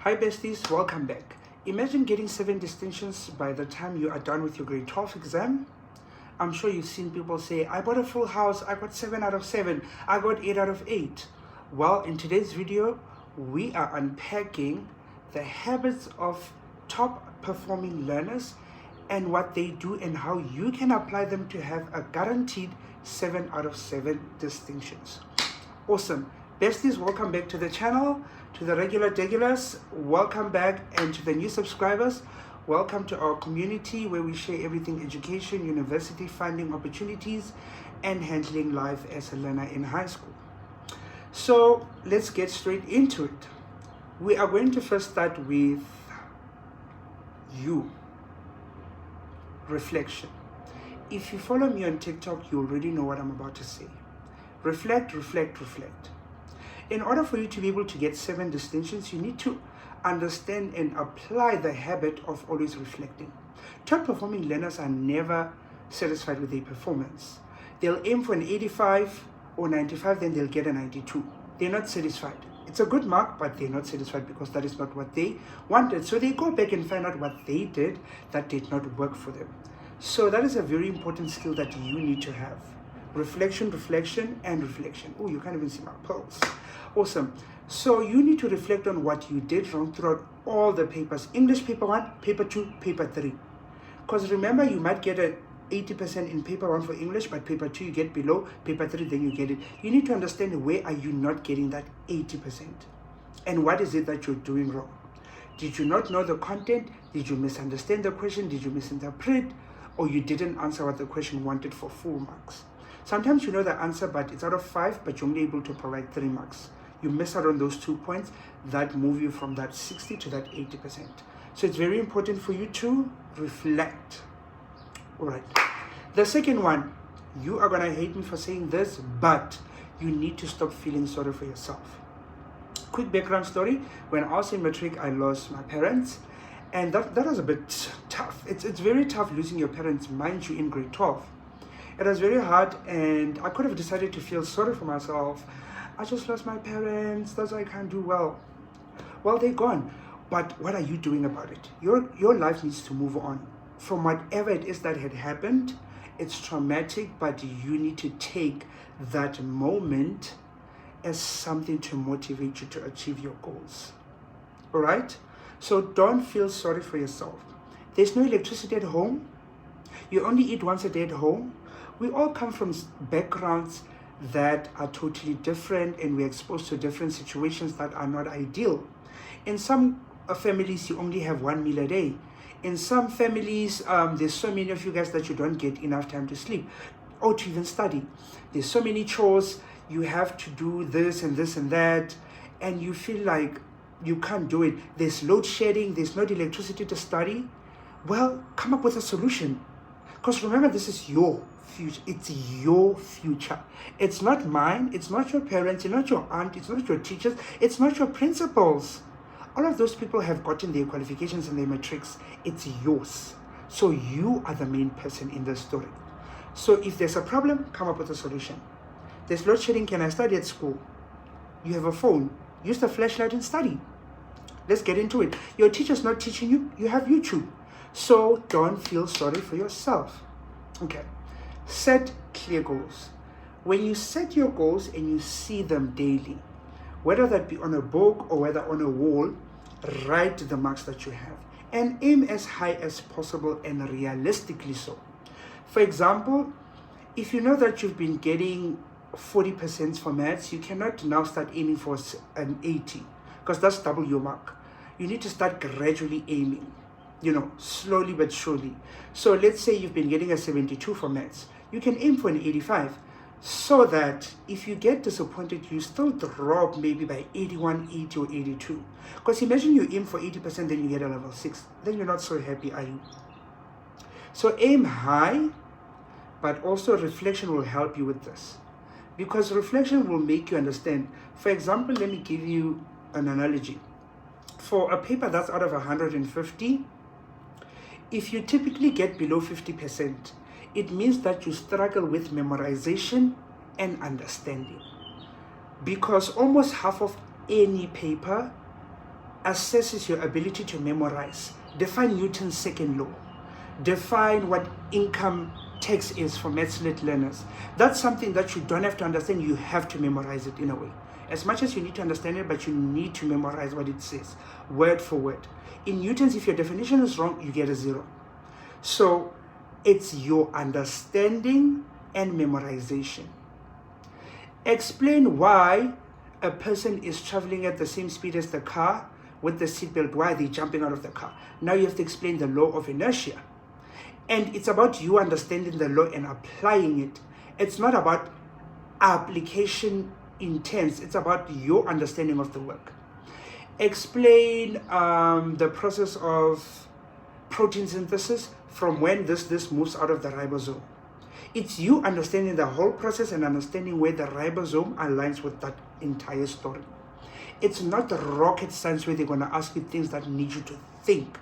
Hi besties, welcome back. Imagine getting 7 distinctions by the time you are done with your grade 12 exam. I'm sure you've seen people say, I bought a full house, I got 7 out of 7, I got 8 out of 8. Well, in today's video, we are unpacking the habits of top performing learners and what they do and how you can apply them to have a guaranteed 7 out of 7 distinctions. Awesome. Besties, welcome back to the channel. To the regular regulars, welcome back, and to the new subscribers, welcome to our community where we share everything education, university funding opportunities, and handling life as a learner in high school. So let's get straight into it. We are going to first start with reflection. If you follow me on TikTok, you already know what I'm about to say. Reflect, reflect, reflect. In order for you to be able to get 7 distinctions, you need to understand and apply the habit of always reflecting. Top performing learners are never satisfied with their performance. They'll aim for an 85 or 95, then they'll get a 92. They're not satisfied. It's a good mark, but they're not satisfied because that is not what they wanted. So they go back and find out what they did that did not work for them. So that is a very important skill that you need to have. Reflection, reflection, and reflection. Oh, you can't even see my pulse. Awesome. So you need to reflect on what you did wrong throughout all the papers. English paper 1, paper 2, paper 3. Because remember, you might get a 80% in paper 1 for English, but paper 2 you get below, paper 3 then you get it. You need to understand where are you not getting that 80%. And what is it that you're doing wrong? Did you not know the content? Did you misunderstand the question? Did you misinterpret? Or you didn't answer what the question wanted for full marks? Sometimes you know the answer, but it's out of 5, but you're only able to provide 3 marks. You miss out on those 2 points that move you from that 60 to that 80%. So it's very important for you to reflect. All right. The second one, you are going to hate me for saying this, but you need to stop feeling sorry for yourself. Quick background story. When I was in matric, I lost my parents. And that was a bit tough. It's very tough losing your parents, mind you, in grade 12. It was very hard, and I could have decided to feel sorry for myself. I just lost my parents, that's why I can't do well. Well, they're gone. But what are you doing about it? Your life needs to move on. From whatever it is that had happened, it's traumatic, but you need to take that moment as something to motivate you to achieve your goals. All right? So don't feel sorry for yourself. There's no electricity at home. You only eat once a day at home. We all come from backgrounds that are totally different, and we're exposed to different situations that are not ideal. In some families, you only have 1 meal a day. In some families, there's so many of you guys that you don't get enough time to sleep or to even study. There's so many chores. You have to do this and this and that, and you feel like you can't do it. There's load shedding. There's no electricity to study. Well, come up with a solution. Because remember, this is your future. It's your future. It's not mine. It's not your parents. It's not your aunt. It's not your teachers. It's not your principals. All of those people have gotten their qualifications and their matrics. It's yours. So you are the main person in the story. So if there's a problem, come up with a solution. There's load shedding. Can I study at school? You have a phone. Use the flashlight and study. Let's get into it. Your teacher's not teaching you. You have YouTube. So don't feel sorry for yourself. Okay. Set clear goals. When you set your goals and you see them daily, whether that be on a book or whether on a wall, write the marks that you have and aim as high as possible and realistically so. For example, if you know that you've been getting 40% for maths, you cannot now start aiming for an 80 because that's double your mark. You need to start gradually aiming, slowly but surely. So let's say you've been getting a 72 for maths. You can aim for an 85 so that if you get disappointed, you still drop maybe by 81, 80, or 82. Because imagine you aim for 80%, then you get a level 6. Then you're not so happy, are you? So aim high, but also reflection will help you with this. Because reflection will make you understand. For example, let me give you an analogy. For a paper that's out of 150, if you typically get below 50%, it means that you struggle with memorization and understanding. Because almost half of any paper assesses your ability to memorize. Define Newton's second law. Define what income tax is for maths lit learners. That's something that you don't have to understand. You have to memorize it in a way. As much as you need to understand it, but you need to memorize what it says, word for word. In Newton's, if your definition is wrong, you get a 0. So it's your understanding and memorization. Explain why a person is traveling at the same speed as the car with the seatbelt, why they're jumping out of the car. Now you have to explain the law of inertia. And it's about you understanding the law and applying it. It's not about application intense. It's about your understanding of the work. Explain the process of protein synthesis from when this moves out of the ribosome. It's you understanding the whole process and understanding where the ribosome aligns with that entire story. It's not rocket science where they're going to ask you things that need you to think.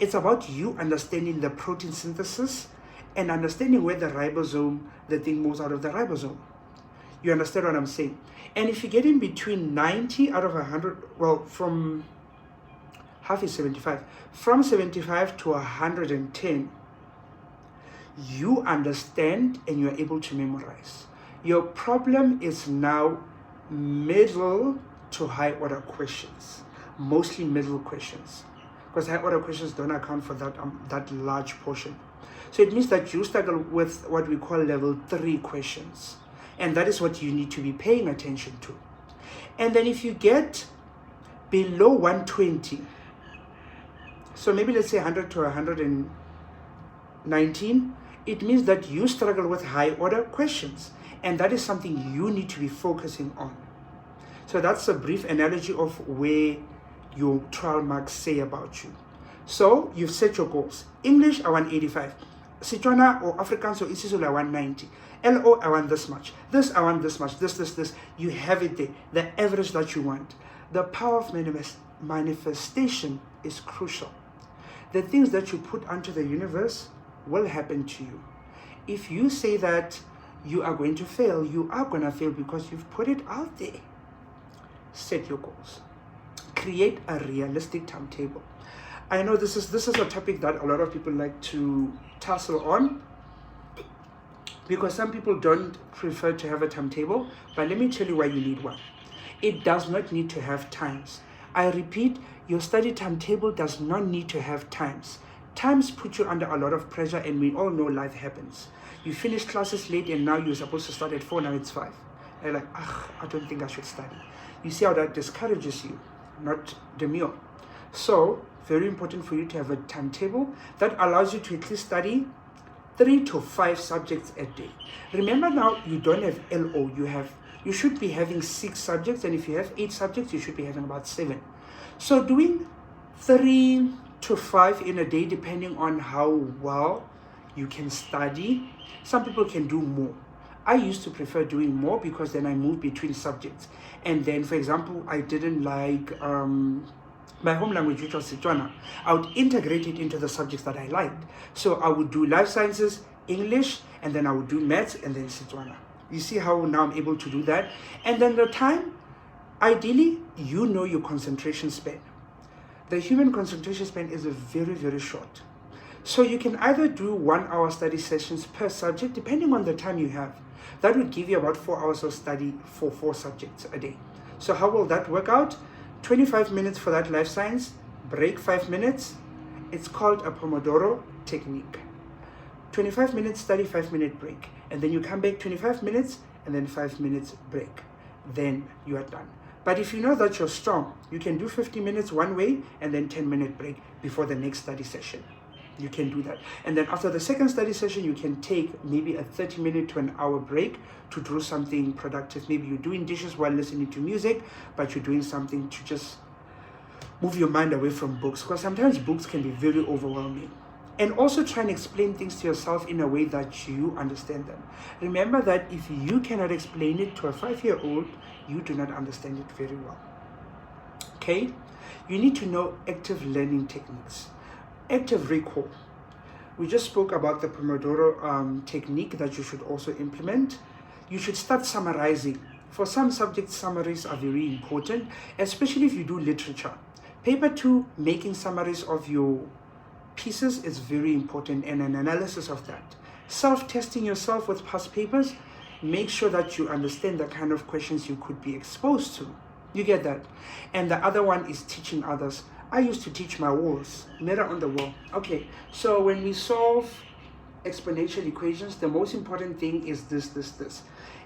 It's about you understanding the protein synthesis and understanding where the ribosome, the thing moves out of the ribosome. You understand what I'm saying? And if you get in between 90 out of 100, well, from half is 75, from 75 to 110, you understand and you're able to memorize. Your problem is now middle to high order questions, mostly middle questions, because high order questions don't account for that large portion. So it means that you struggle with what we call level 3 questions, and that is what you need to be paying attention to. And then if you get below 120, so maybe let's say 100 to 119, it means that you struggle with high order questions, and that is something you need to be focusing on. So that's a brief analogy of where your trial marks say about you. So you've set your goals. English, I want 85. Setswana or Afrikaans or isiZulu, I want 90. LO, I want this much. This, I want this much. This. You have it there. The average that you want. The power of manifestation is crucial. The things that you put onto the universe will happen to you. If you say that you are going to fail, you are going to fail because you've put it out there. Set your goals. Create a realistic timetable. I know this is a topic that a lot of people like to tussle on, because some people don't prefer to have a timetable, but let me tell you why you need one. It does not need to have times. I repeat, your study timetable does not need to have times. Times put you under a lot of pressure, and we all know life happens. You finish classes late and now you're supposed to start at 4, now it's 5. You're like, I don't think I should study. You see how that discourages you, not demure. So, very important for you to have a timetable that allows you to at least study 3 to 5 subjects a day. Remember now, you don't have LO, you should be having 6 subjects, and if you have 8 subjects, you should be having about 7. So doing 3 to 5 in a day, depending on how well you can study. Some people can do more. I used to prefer doing more because then I moved between subjects. And then, for example, I didn't like my home language, which was Setswana. I would integrate it into the subjects that I liked. So I would do life sciences, English, and then I would do maths, and then Setswana. You see how now I'm able to do that? And then the time, ideally, you know your concentration span. The human concentration span is very, very short. So you can either do 1-hour study sessions per subject, depending on the time you have. That would give you about 4 hours of study for 4 subjects a day. So how will that work out? 25 minutes for that life science, break 5 minutes. It's called a Pomodoro technique. 25 minutes study, 5-minute break. And then you come back 25 minutes and then 5 minutes break. Then you are done. But if you know that you're strong, you can do 50 minutes one way and then 10-minute break before the next study session. You can do that. And then after the second study session, you can take maybe a 30-minute to an hour break to do something productive. Maybe you're doing dishes while listening to music, but you're doing something to just move your mind away from books, because sometimes books can be very overwhelming. And also try and explain things to yourself in a way that you understand them. Remember that if you cannot explain it to a 5-year-old, you do not understand it very well. Okay? You need to know active learning techniques. Active recall. We just spoke about the Pomodoro technique that you should also implement. You should start summarizing. For some subjects, summaries are very important, especially if you do literature. Paper 2, making summaries of your pieces is very important, and an analysis of that. Self-testing yourself with past papers. Make sure that you understand the kind of questions you could be exposed to. You get that? And the other one is teaching others. I used to teach my walls, mirror on the wall. Okay, so when we solve exponential equations, the most important thing is this.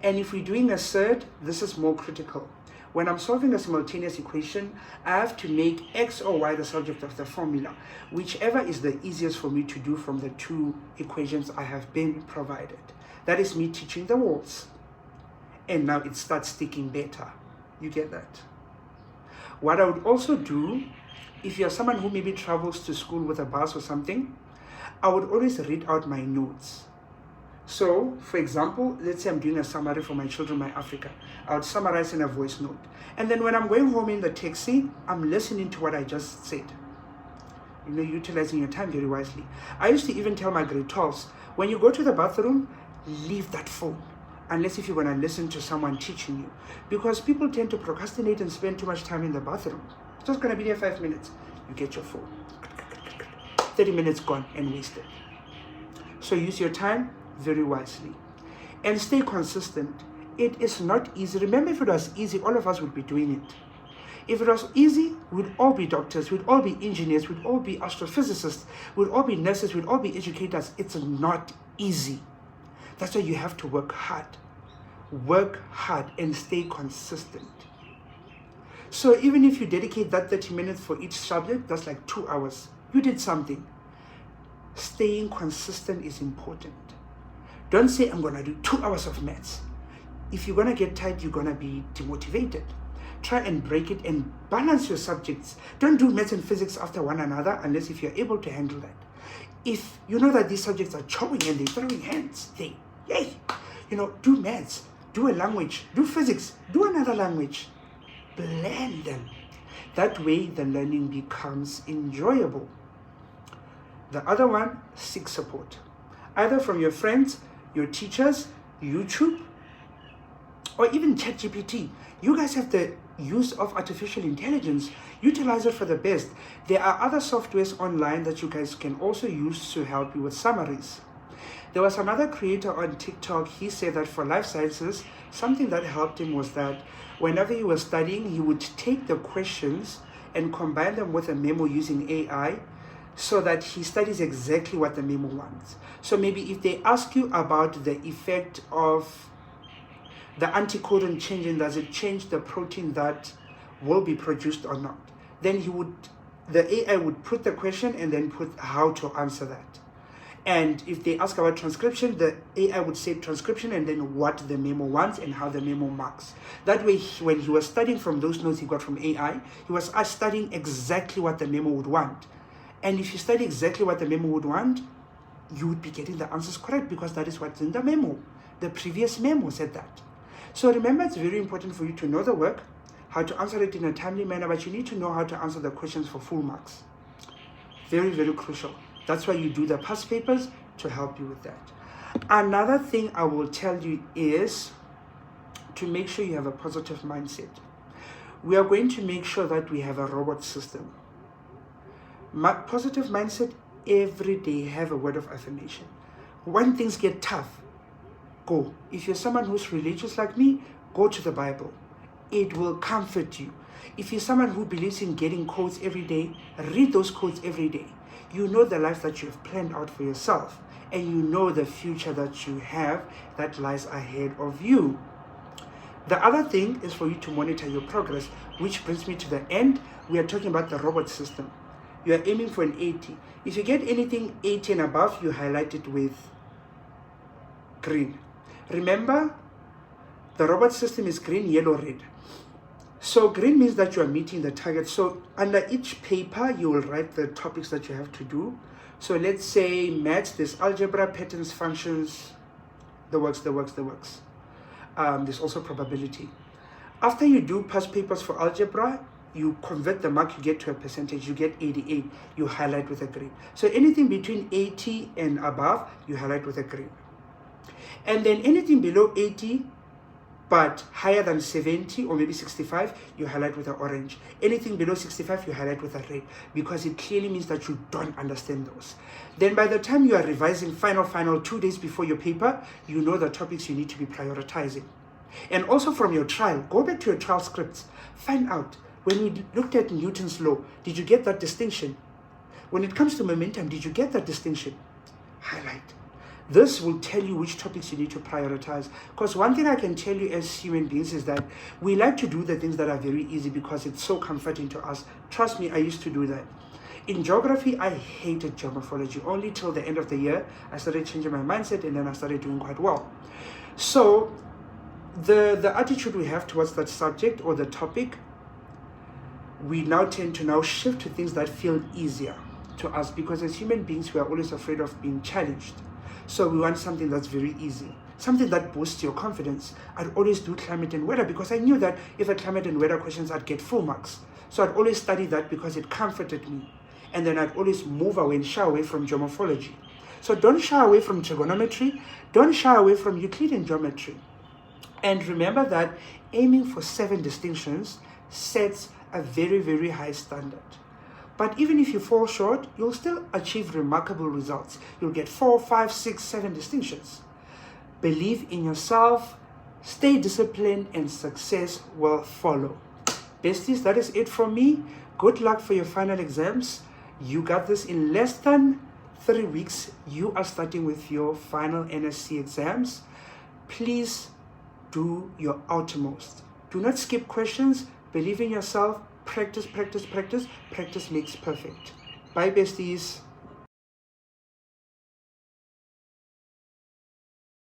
And if we're doing a surd, this is more critical. When I'm solving a simultaneous equation, I have to make x or y the subject of the formula, whichever is the easiest for me to do from the two equations I have been provided. That is me teaching the walls. And now it starts sticking better. You get that? What I would also do, if you're someone who maybe travels to school with a bus or something, I would always read out my notes. So, for example, let's say I'm doing a summary for my children, my Africa. I would summarize in a voice note. And then when I'm going home in the taxi, I'm listening to what I just said. You know, utilizing your time very wisely. I used to even tell my grade 12s, when you go to the bathroom, leave that phone. Unless if you're going to listen to someone teaching you. Because people tend to procrastinate and spend too much time in the bathroom. It's just going to be there 5 minutes. You get your phone. 30 minutes gone and wasted. So use your time very wisely. And stay consistent. It is not easy. Remember, if it was easy, all of us would be doing it. If it was easy, we'd all be doctors, we'd all be engineers, we'd all be astrophysicists, we'd all be nurses, we'd all be educators. It's not easy. That's why you have to work hard. Work hard and stay consistent. So even if you dedicate that 30 minutes for each subject, that's like 2 hours. You did something. Staying consistent is important. Don't say, I'm going to do 2 hours of maths. If you're going to get tired, you're going to be demotivated. Try and break it and balance your subjects. Don't do maths and physics after one another unless if you're able to handle that. If you know that these subjects are chowing and they're throwing hands, yay! You know, do maths, do a language, do physics, do another language. Blend them. That way the learning becomes enjoyable. The other one, seek support. Either from your friends, your teachers, YouTube, or even ChatGPT. You guys have the use of artificial intelligence. Utilize it for the best. There are other softwares online that you guys can also use to help you with summaries. There was another creator on TikTok. He said that for life sciences, something that helped him was that whenever he was studying, he would take the questions and combine them with a memo using AI so that he studies exactly what the memo wants. So maybe if they ask you about the effect of the anticodon changing, does it change the protein that will be produced or not? Then the AI would put the question and then put how to answer that. And if they ask about transcription, the AI would say transcription and then what the memo wants and how the memo marks. That way, when he was studying from those notes he got from AI, he was studying exactly what the memo would want. And if you study exactly what the memo would want, you would be getting the answers correct because that is what's in the memo. The previous memo said that. So remember, it's very important for you to know the work, how to answer it in a timely manner, but you need to know how to answer the questions for full marks. Very, very crucial. That's why you do the past papers to help you with that. Another thing I will tell you is to make sure you have a positive mindset. We are going to make sure that we have a robot system. Positive mindset, every day have a word of affirmation. When things get tough, go. If you're someone who's religious like me, go to the Bible. It will comfort you. If you're someone who believes in getting quotes every day, read those quotes every day. You know the life that you've planned out for yourself, and you know the future that you have that lies ahead of you. The other thing is for you to monitor your progress, which brings me to the end. We are talking about the robot system. You are aiming for an 80. If you get anything 80 and above, you highlight it with green. Remember, the robot system is green, yellow, red. So green means that you are meeting the target. So under each paper, you will write the topics that you have to do. So let's say maths, there's algebra, patterns, functions, the works. There's also probability. After you do past papers for algebra, you convert the mark you get to a percentage. You get 88, you highlight with a green. So anything between 80 and above, you highlight with a green. And then anything below 80, But higher than 70 or maybe 65, you highlight with an orange. Anything below 65, you highlight with a red, because it clearly means that you don't understand those. Then by the time you are revising final 2 days before your paper, you know the topics you need to be prioritizing. And also from your trial, go back to your trial scripts. Find out, when we looked at Newton's law, did you get that distinction? When it comes to momentum, did you get that distinction? Highlight. This will tell you which topics you need to prioritize. Because one thing I can tell you as human beings is that we like to do the things that are very easy because it's so comforting to us. Trust me, I used to do that. In geography, I hated geomorphology. Only till the end of the year, I started changing my mindset, and then I started doing quite well. So the attitude we have towards that subject or the topic, we now tend to now shift to things that feel easier to us, because as human beings, we are always afraid of being challenged. So we want something that's very easy, something that boosts your confidence. I'd always do climate and weather because I knew that if I had climate and weather questions, I'd get full marks. So I'd always study that because it comforted me. And then I'd always move away and shy away from geomorphology. So don't shy away from trigonometry. Don't shy away from Euclidean geometry. And remember that aiming for 7 distinctions sets a very, very high standard. But even if you fall short, you'll still achieve remarkable results. You'll get 4, 5, 6, 7 distinctions. Believe in yourself, stay disciplined, and success will follow. Besties, that is it from me. Good luck for your final exams. You got this. In less than 3 weeks. You are starting with your final NSC exams. Please do your utmost. Do not skip questions. Believe in yourself. Practice, practice, practice. Practice makes perfect. Bye, besties.